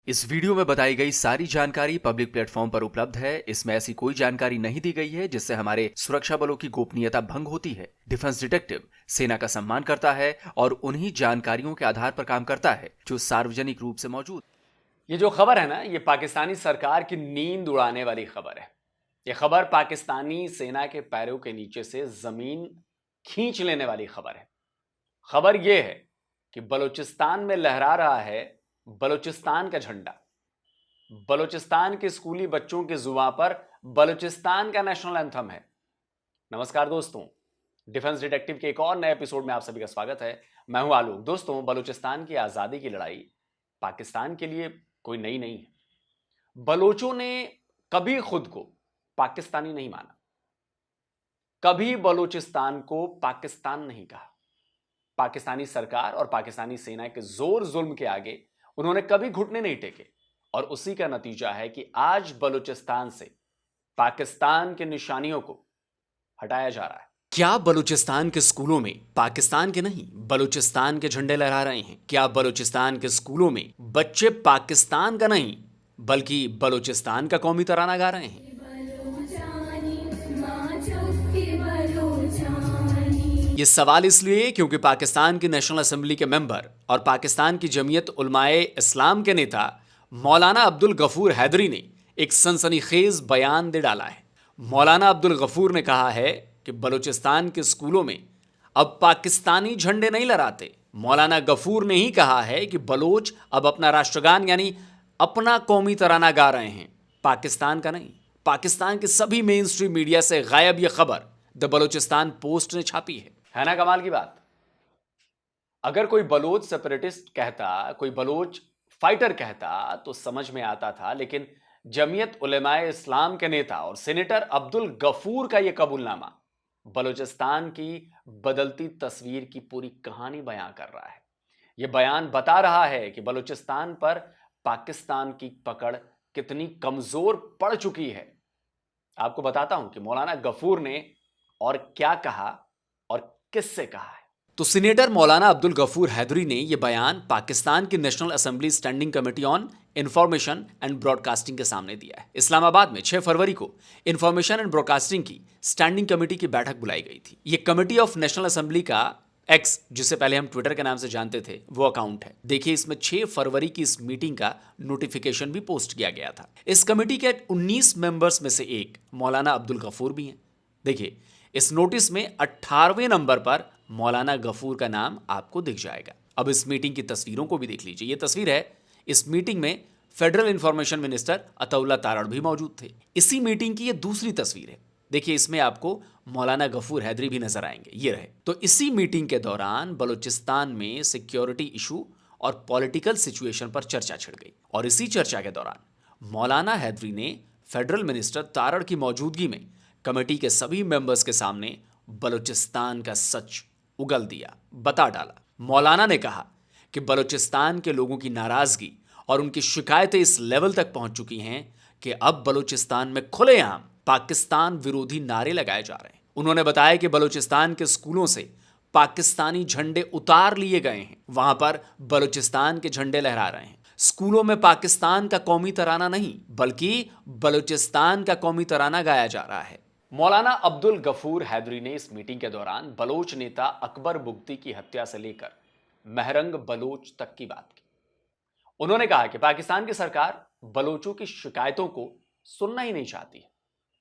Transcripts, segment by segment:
इस वीडियो में बताई गई सारी जानकारी पब्लिक प्लेटफॉर्म पर उपलब्ध है। इसमें ऐसी कोई जानकारी नहीं दी गई है जिससे हमारे सुरक्षा बलों की गोपनीयता भंग होती है। डिफेंस डिटेक्टिव सेना का सम्मान करता है और उन्हीं जानकारियों के आधार पर काम करता है जो सार्वजनिक रूप से मौजूद। ये जो खबर है ना, ये पाकिस्तानी सरकार की नींद उड़ाने वाली खबर है। ये खबर पाकिस्तानी सेना के पैरों के नीचे से जमीन खींच लेने वाली खबर है। खबर यह है कि बलूचिस्तान में लहरा रहा है बलूचिस्तान का झंडा। बलूचिस्तान के स्कूली बच्चों की जुबान पर बलूचिस्तान का नेशनल एंथम है। नमस्कार दोस्तों, डिफेंस डिटेक्टिव के एक और नए एपिसोड में आप सभी का स्वागत है। मैं हूं आलोक। दोस्तों, बलूचिस्तान की आजादी की लड़ाई पाकिस्तान के लिए कोई नई नहीं है। बलोचों ने कभी खुद को पाकिस्तानी नहीं माना, कभी बलूचिस्तान को पाकिस्तान नहीं कहा। पाकिस्तानी सरकार और पाकिस्तानी सेना के जोर जुल्म के आगे उन्होंने कभी घुटने नहीं टेके और उसी का नतीजा है कि आज बलूचिस्तान से पाकिस्तान के निशानियों को हटाया जा रहा है। क्या बलूचिस्तान के स्कूलों में पाकिस्तान के नहीं बलूचिस्तान के झंडे लहरा रहे हैं? क्या बलूचिस्तान के स्कूलों में बच्चे पाकिस्तान का नहीं बल्कि बलूचिस्तान का कौमी तराना गा रहे हैं? ये सवाल इसलिए क्योंकि पाकिस्तान की नेशनल असेंबली के मेंबर और पाकिस्तान की जमीयत उलमाए इस्लाम के नेता मौलाना अब्दुल गफूर हैदरी ने एक सनसनीखेज बयान दे डाला है। मौलाना अब्दुल गफूर ने कहा है कि बलूचिस्तान के स्कूलों में अब पाकिस्तानी झंडे नहीं लहराते। मौलाना गफूर ने ही कहा है कि बलोच अब अपना राष्ट्रगान यानी अपना कौमी तराना गा रहे हैं, पाकिस्तान का नहीं। पाकिस्तान के सभी मेन स्ट्रीम मीडिया से गायब यह खबर द बलूचिस्तान पोस्ट ने छापी है ना? कमाल की बात। अगर कोई बलोच सेपरेटिस्ट कहता, कोई बलोच फाइटर कहता तो समझ में आता था, लेकिन जमीयत उलेमाए इस्लाम के नेता और सेनेटर अब्दुल गफूर का यह कबूलनामा बलूचिस्तान की बदलती तस्वीर की पूरी कहानी बयां कर रहा है। यह बयान बता रहा है कि बलूचिस्तान पर पाकिस्तान की पकड़ कितनी कमजोर पड़ चुकी है। आपको बताता हूं कि मौलाना गफूर ने और क्या कहा और किससे कहा है। तो सीनेटर मौलाना अब्दुल गफूर हैदरी ने यह बयान पाकिस्तान की national assembly standing committee on information and broadcasting के सामने दिया है। इस्लामाबाद में 6 फरवरी को इंफॉर्मेशन एंड ब्रॉडकास्टिंग की स्टैंडिंग कमेटी की बैठक बुलाई गई थी। यह कमेटी ऑफ नेशनल असेंबली का एक्स, जिसे पहले हम ट्विटर के नाम से जानते थे, वो अकाउंट है। देखिए, इसमें 6 फरवरी की इस मीटिंग का नोटिफिकेशन भी पोस्ट किया गया था। इस कमेटी के 19 मेंबर्स में से एक मौलाना अब्दुल गफूर भी हैं। देखिए, इस नोटिस में 18वें नंबर पर मौलाना गफूर का नाम आपको दिख जाएगा। अब इस मीटिंग की तस्वीरों को भी देख लीजिए। ये तस्वीर है, इस मीटिंग में federal information minister Ataullah Tarar भी मौजूद थे। इसी मीटिंग की ये दूसरी तस्वीर है। देखिए, इसमें आपको मौलाना गफूर हैदरी भी नजर आएंगे। ये रहे। तो इसी मीटिंग के दौरान बलूचिस्तान में सिक्योरिटी इशू और पॉलिटिकल सिचुएशन पर चर्चा छिड़ गई और इसी चर्चा के दौरान मौलाना हैदरी ने फेडरल मिनिस्टर तारड़ की मौजूदगी में कमेटी के सभी मेंबर्स के सामने बलूचिस्तान का सच उगल दिया, बता डाला। मौलाना ने कहा कि बलूचिस्तान के लोगों की नाराजगी और उनकी शिकायतें इस लेवल तक पहुंच चुकी हैं कि अब बलूचिस्तान में खुलेआम पाकिस्तान विरोधी नारे लगाए जा रहे हैं। उन्होंने बताया कि बलूचिस्तान के स्कूलों से पाकिस्तानी झंडे उतार लिए गए हैं, वहां पर बलूचिस्तान के झंडे लहरा रहे हैं। स्कूलों में पाकिस्तान का कौमी तराना नहीं बल्कि बलूचिस्तान का कौमी तराना गाया जा रहा है। मौलाना अब्दुल गफूर हैदरी ने इस मीटिंग के दौरान बलोच नेता अकबर बुगती की हत्या से लेकर महरंग बलोच तक की बात की। उन्होंने कहा कि पाकिस्तान की सरकार बलोचों की शिकायतों को सुनना ही नहीं चाहती है।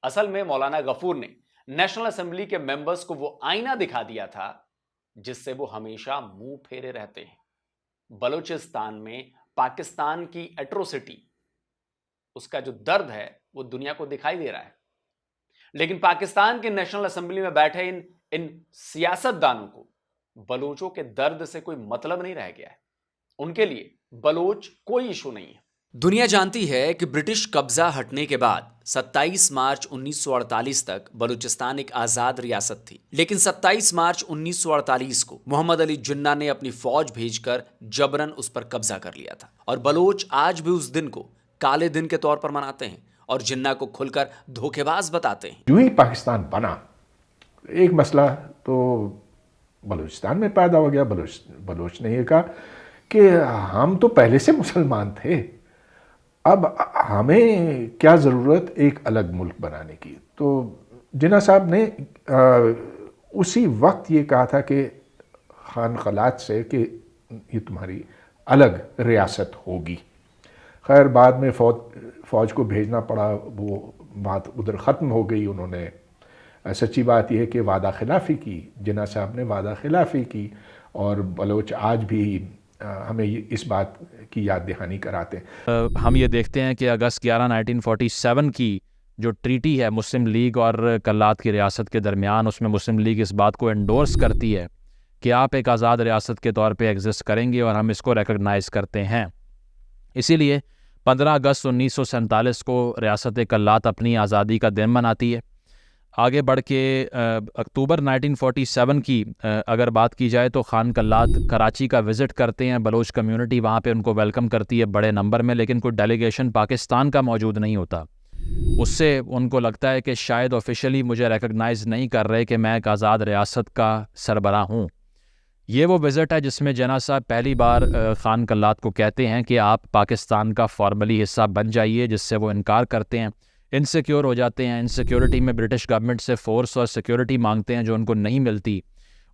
असल में मौलाना गफूर ने नेशनल असेंबली के मेंबर्स को वो आईना दिखा दिया था जिससे वो हमेशा मुंह फेरे रहते हैं। बलूचिस्तान में पाकिस्तान की एट्रोसिटी, उसका जो दर्द है वो दुनिया को दिखाई दे रहा है, लेकिन पाकिस्तान की नेशनल असेंबली में बैठे इन सियासतदानों को बलोचों के दर्द से कोई मतलब नहीं रह गया है। उनके लिए बलोच कोई इशू नहीं है। दुनिया जानती है कि ब्रिटिश कब्जा हटने के बाद 27 मार्च 1948 तक बलूचिस्तान एक आजाद रियासत थी, लेकिन 27 मार्च 1948 को मोहम्मद अली जिन्ना ने अपनी फौज भेजकर जबरन उस पर कब्जा कर लिया था और बलोच आज भी उस दिन को काले दिन के तौर पर मनाते हैं और जिन्ना को खुलकर धोखेबाज बताते हैं। जो ही पाकिस्तान बना, एक मसला तो बलूचिस्तान में पैदा हो गया। बलोच ने यह कहा कि हम तो पहले से मुसलमान थे अब हमें क्या ज़रूरत एक अलग मुल्क बनाने की। तो जिन्ना साहब ने उसी वक्त ये कहा था कि खान खलात से कि ये तुम्हारी अलग रियासत होगी। खैर बाद में फ़ौज को भेजना पड़ा, वो बात उधर ख़त्म हो गई। उन्होंने सच्ची बात यह है कि वादा खिलाफ़ी की, जिन्ना साहब ने वादा खिलाफ़ी की, और बलोच आज भी हमें इस बात की याद दहानी कराते हैं। हम ये देखते हैं कि अगस्त 11 1947 की जो ट्रीटी है मुस्लिम लीग और कल्लात की रियासत के दरमियान, उसमें मुस्लिम लीग इस बात को एंडोर्स करती है कि आप एक आज़ाद रियासत के तौर पे एग्जिस्ट करेंगे और हम इसको रिकग्नाइज़ करते हैं। इसीलिए 15 अगस्त 1947 को रियासत कल्लात अपनी आज़ादी का दिन मनाती है। आगे बढ़ के अक्टूबर 1947 की अगर बात की जाए तो खान कल्लात कराची का विज़िट करते हैं। बलोच कम्युनिटी वहाँ पे उनको वेलकम करती है बड़े नंबर में, लेकिन कोई डेलीगेशन पाकिस्तान का मौजूद नहीं होता। उससे उनको लगता है कि शायद ऑफिशियली मुझे रिकग्नाइज़ नहीं कर रहे कि मैं एक आज़ाद रियासत का सरबराह हूँ। ये वो विज़िट है जिसमें जना साहब पहली बार खान कल्लात को कहते हैं कि आप पाकिस्तान का फॉर्मली हिस्सा बन जाइए, जिससे वो इनकार करते हैं, इनसिक्योर हो जाते हैं। इनसिक्योरिटी में ब्रिटिश गवर्नमेंट से फोर्स और सिक्योरिटी मांगते हैं जो उनको नहीं मिलती,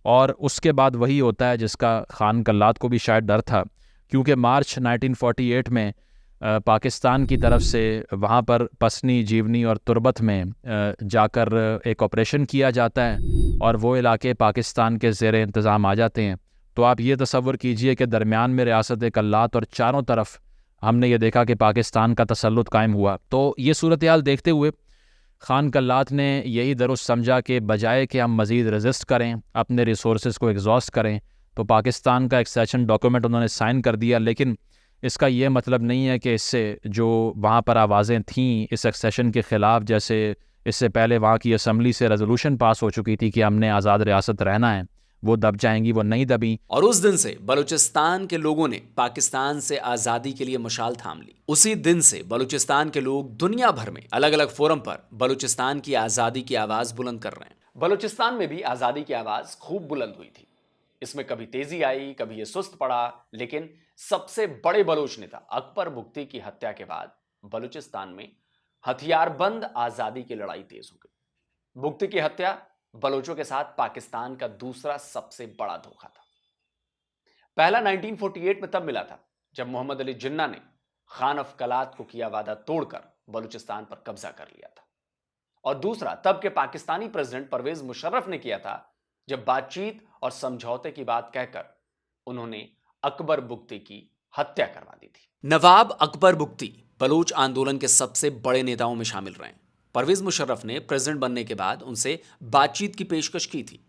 और उसके बाद वही होता है जिसका खान कल्लात को भी शायद डर था, क्योंकि मार्च 1948 में पाकिस्तान की तरफ से वहाँ पर पसनी, जीवनी और तुर्बत में जाकर एक ऑपरेशन किया जाता है और वो इलाके पाकिस्तान के ज़ेर इंतज़ाम आ जाते हैं। तो आप ये तसव्वुर कीजिए कि दरमियान में रियासत कल्लात और चारों तरफ हमने ये देखा कि पाकिस्तान का तसल्लुत कायम हुआ। तो ये सूरत हाल देखते हुए खान कल्लात ने यही दुरुस्त समझा कि बजाय कि हम मज़ीद रेजिस्ट करें, अपने रिसोर्स को एग्जॉस्ट करें, तो पाकिस्तान का एक्सेशन डॉक्यूमेंट उन्होंने साइन कर दिया। लेकिन इसका ये मतलब नहीं है कि इससे जो वहाँ पर आवाज़ें थीं इस एक्सेशन के ख़िलाफ़, जैसे इससे पहले वहाँ की असम्बली से रेजोल्यूशन पास हो चुकी थी कि हमने आज़ाद रियासत रहना है, वो दब जाएंगी, वो नहीं दबी। और उस दिन से बलूचिस्तान के लोगों ने पाकिस्तान से आज़ादी के लिए मशाल थाम ली। उसी दिन से बलूचिस्तान के लोग दुनिया भर में अलग अलग फोरम पर बलूचिस्तान की आज़ादी की आवाज़ बुलंद कर रहे हैं। बलूचिस्तान में भी आज़ादी की आवाज़ खूब बुलंद हुई थी। इसमें कभी तेजी आई, कभी ये सुस्त पड़ा, लेकिन सबसे बड़े बलोच नेता अकबर बुगटी की हत्या के बाद बलूचिस्तान में हथियारबंद आज़ादी की लड़ाई तेज हो गई। बुगटी की हत्या बलोचों के साथ पाकिस्तान का दूसरा सबसे बड़ा धोखा था। पहला 1948 में तब मिला था जब मोहम्मद अली जिन्ना ने खान ऑफ कलात को किया वादा तोड़कर बलूचिस्तान पर कब्जा कर लिया था, और दूसरा तब के पाकिस्तानी प्रेसिडेंट परवेज मुशर्रफ ने किया था जब बातचीत और समझौते की बात कहकर उन्होंने अकबर बुगटी की हत्या करवा दी थी। नवाब अकबर बुगटी बलोच आंदोलन के सबसे बड़े नेताओं में शामिल रहे। परवेज मुशर्रफ ने प्रेसिडेंट बनने के बाद उनसे बातचीत की पेशकश की थी,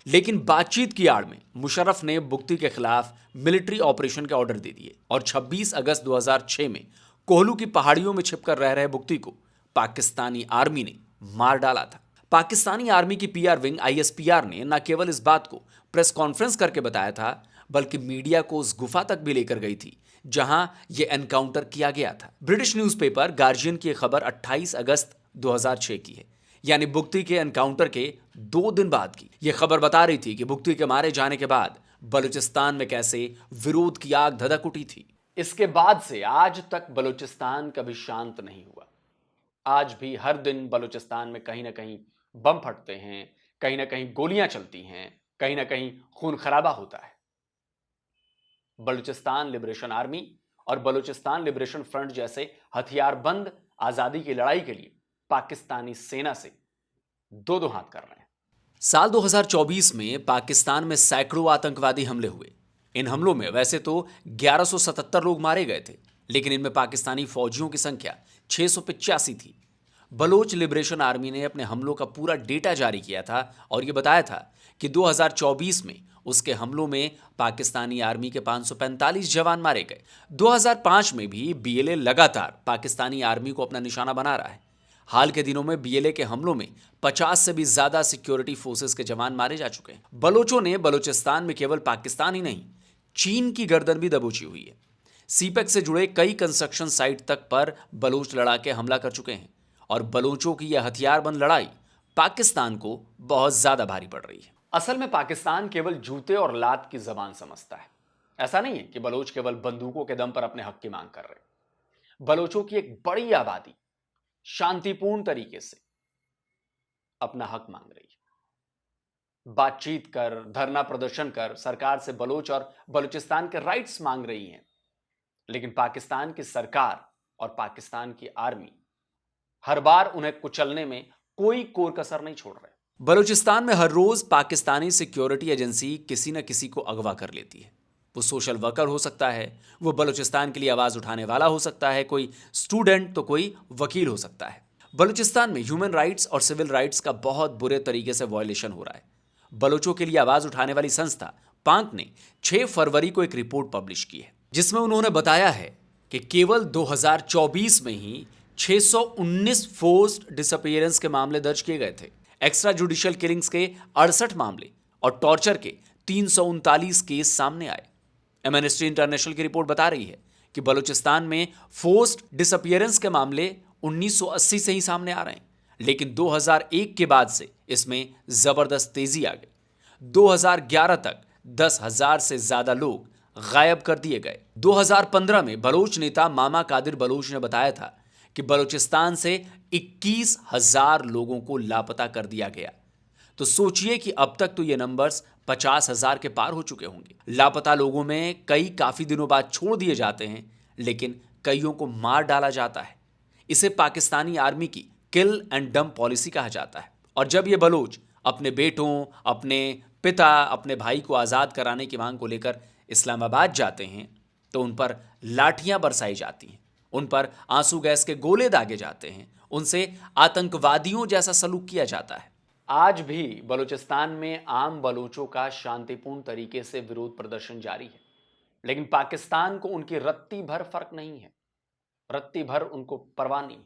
लेकिन बातचीत की आड़ में मुशर्रफ ने बुगटी के खिलाफ मिलिट्री ऑपरेशन के ऑर्डर दे दिए और 26 अगस्त 2006 में कोहलू की पहाड़ियों में छिपकर रह रहे बुगटी को पाकिस्तानी आर्मी ने मार डाला था। पाकिस्तानी आर्मी की पीआर विंग ISPR ने न केवल इस बात को प्रेस कॉन्फ्रेंस करके बताया था, बल्कि मीडिया को उस गुफा तक भी लेकर गई थी जहां यह एनकाउंटर किया गया था। ब्रिटिश न्यूज़पेपर गार्जियन की खबर 28 अगस्त 2006 की है, यानी बुगटी के एनकाउंटर के 2 दिन बाद की। यह खबर बता रही थी कि बुगटी के मारे जाने के बाद बलूचिस्तान में कैसे विरोध की आग धधक उठी थी। इसके बाद से आज तक बलूचिस्तान कभी शांत नहीं हुआ। आज भी हर दिन बलूचिस्तान में कहीं ना कहीं बम फटते हैं, कहीं ना कहीं गोलियां चलती हैं, कहीं ना कहीं खून खराबा होता है। बलूचिस्तान लिबरेशन आर्मी और बलूचिस्तान लिबरेशन फ्रंट जैसे हथियारबंद आजादी की लड़ाई के लिए पाकिस्तानी सेना से दो दो हाथ कर रहे हैं। साल 2024 में पाकिस्तान में सैकड़ों आतंकवादी हमले हुए। इन हमलों में वैसे तो 1177 लोग मारे गए थे, लेकिन इनमें पाकिस्तानी फौजियों की संख्या 685 थी। बलोच लिबरेशन आर्मी ने अपने हमलों का पूरा डेटा जारी किया था और यह बताया था कि 2024 में उसके हमलों में पाकिस्तानी आर्मी के 545 जवान मारे गए। 2005 में भी BLA लगातार पाकिस्तानी आर्मी को अपना निशाना बना रहा है। हाल के दिनों में BLA के हमलों में 50 से भी ज्यादा सिक्योरिटी फोर्सेस के जवान मारे जा चुके हैं। बलोचों ने बलूचिस्तान में केवल पाकिस्तान ही नहीं, चीन की गर्दन भी दबोची हुई है। CPEC से जुड़े कई कंस्ट्रक्शन साइट तक पर बलोच लड़ाके हमला कर चुके हैं और बलोचों की यह हथियारबंद लड़ाई पाकिस्तान को बहुत ज्यादा भारी पड़ रही है। असल में पाकिस्तान केवल जूते और लात की जबान समझता है। ऐसा नहीं है कि बलोच केवल बंदूकों के दम पर अपने हक की मांग कर रहे। बलोचों की एक बड़ी आबादी शांतिपूर्ण तरीके से अपना हक मांग रही है। बातचीत कर, धरना प्रदर्शन कर सरकार से बलोच और बलूचिस्तान के राइट्स मांग रही हैं। लेकिन पाकिस्तान की सरकार और पाकिस्तान की आर्मी हर बार उन्हें कुचलने में कोई कोर कसर नहीं छोड़ रहे। बलूचिस्तान में हर रोज पाकिस्तानी सिक्योरिटी एजेंसी किसी न किसी को अगवा कर लेती है। वो सोशल वर्कर हो सकता है, वो बलूचिस्तान के लिए आवाज उठाने वाला हो सकता है, कोई स्टूडेंट तो कोई वकील हो सकता है। बलूचिस्तान में ह्यूमन राइट्स और सिविल राइट्स का बहुत बुरे तरीके से वायलेशन हो रहा है। बलोचों के लिए आवाज उठाने वाली संस्था पांक ने 6 फरवरी को एक रिपोर्ट पब्लिश की है, जिसमें उन्होंने बताया है कि केवल 2024 में ही 619 फोर्स्ड डिसअपीयरेंस के मामले दर्ज किए गए थे। एक्स्ट्रा जुडिशियल किलिंग्स के 68 मामले और टॉर्चर के 339 केस सामने आए। एमनेस्टी इंटरनेशनल की रिपोर्ट बता रही है कि बलूचिस्तान में फोर्स्ड डिसअपीयरेंस के मामले 1980 से ही सामने आ रहे हैं, लेकिन 2001 के बाद से इसमें जबरदस्त तेजी आ गई। 2011 तक 10,000 से ज्यादा लोग गायब कर दिए गए। 2015 में बलोच नेता मामा कादिर बलोच ने बताया था कि बलूचिस्तान से 21,000 लोगों को लापता कर दिया गया। तो सोचिए कि अब तक तो ये नंबर्स 50,000 के पार हो चुके होंगे। लापता लोगों में कई काफी दिनों बाद छोड़ दिए जाते हैं, लेकिन कईयों को मार डाला जाता है। इसे पाकिस्तानी आर्मी की किल एंड डंप पॉलिसी कहा जाता है। और जब ये बलोच अपने बेटों, अपने पिता, अपने भाई को आज़ाद कराने की मांग को लेकर इस्लामाबाद जाते हैं तो उन पर लाठियां बरसाई जाती हैं, उन पर आंसू गैस के गोले दागे जाते हैं, उनसे आतंकवादियों जैसा सलूक किया जाता है। आज भी बलूचिस्तान में आम बलोचों का शांतिपूर्ण तरीके से विरोध प्रदर्शन जारी है, लेकिन पाकिस्तान को उनकी रत्ती भर फर्क नहीं है, रत्ती भर उनको परवाह नहीं।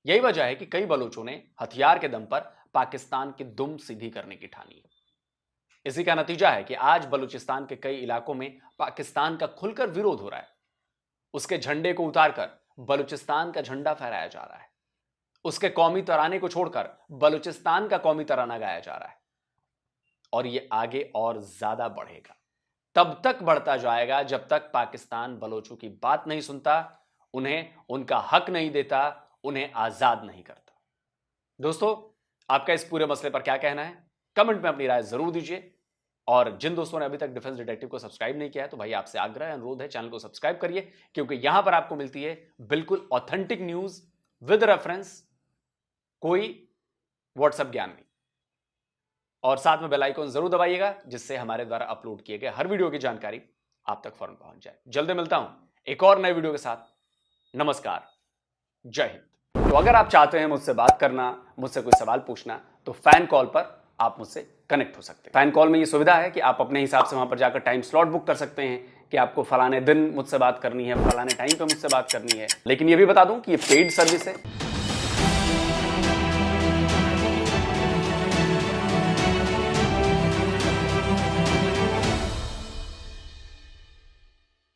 यही वजह है कि कई बलोचों ने हथियार के दम पर पाकिस्तान की दुम सीधी करने की ठानी है। इसी का नतीजा है कि आज बलूचिस्तान के कई इलाकों में पाकिस्तान का खुलकर विरोध हो रहा है। उसके झंडे को उतारकर बलूचिस्तान का झंडा फहराया जा रहा है। उसके कौमी तराने को छोड़कर बलूचिस्तान का कौमी तराना गाया जा रहा है। और यह आगे और ज्यादा बढ़ेगा, तब तक बढ़ता जाएगा जब तक पाकिस्तान बलोचों की बात नहीं सुनता, उन्हें उनका हक नहीं देता, उन्हें आजाद नहीं करता। दोस्तों, आपका इस पूरे मसले पर क्या कहना है? कमेंट में अपनी राय जरूर दीजिए। और जिन दोस्तों ने अभी तक डिफेंस डिटेक्टिव को सब्सक्राइब नहीं किया है तो भाई आपसे आग्रह अनुरोध है, चैनल को सब्सक्राइब करिए, क्योंकि यहां पर आपको मिलती है बिल्कुल ऑथेंटिक न्यूज विद रेफरेंस, कोई व्हाट्सएप ज्ञान नहीं। और साथ में बेल आइकन जरूर दबाइएगा, जिससे हमारे द्वारा अपलोड किए गए हर वीडियो की जानकारी आप तक फौरन पहुंच जाए। जल्दी मिलता हूं एक और नए वीडियो के साथ। नमस्कार, जय हिंद। तो अगर आप चाहते हैं मुझसे बात करना, मुझसे कोई सवाल पूछना, तो फैन कॉल पर आप मुझसे कनेक्ट हो सकते हैं। फैन कॉल में ये सुविधा है कि आप अपने हिसाब से वहां पर जाकर टाइम स्लॉट बुक कर सकते हैं कि आपको फलाने दिन मुझसे बात करनी है, फलाने टाइम पे मुझसे बात करनी है। लेकिन ये भी बता दूं कि ये पेड सर्विस है,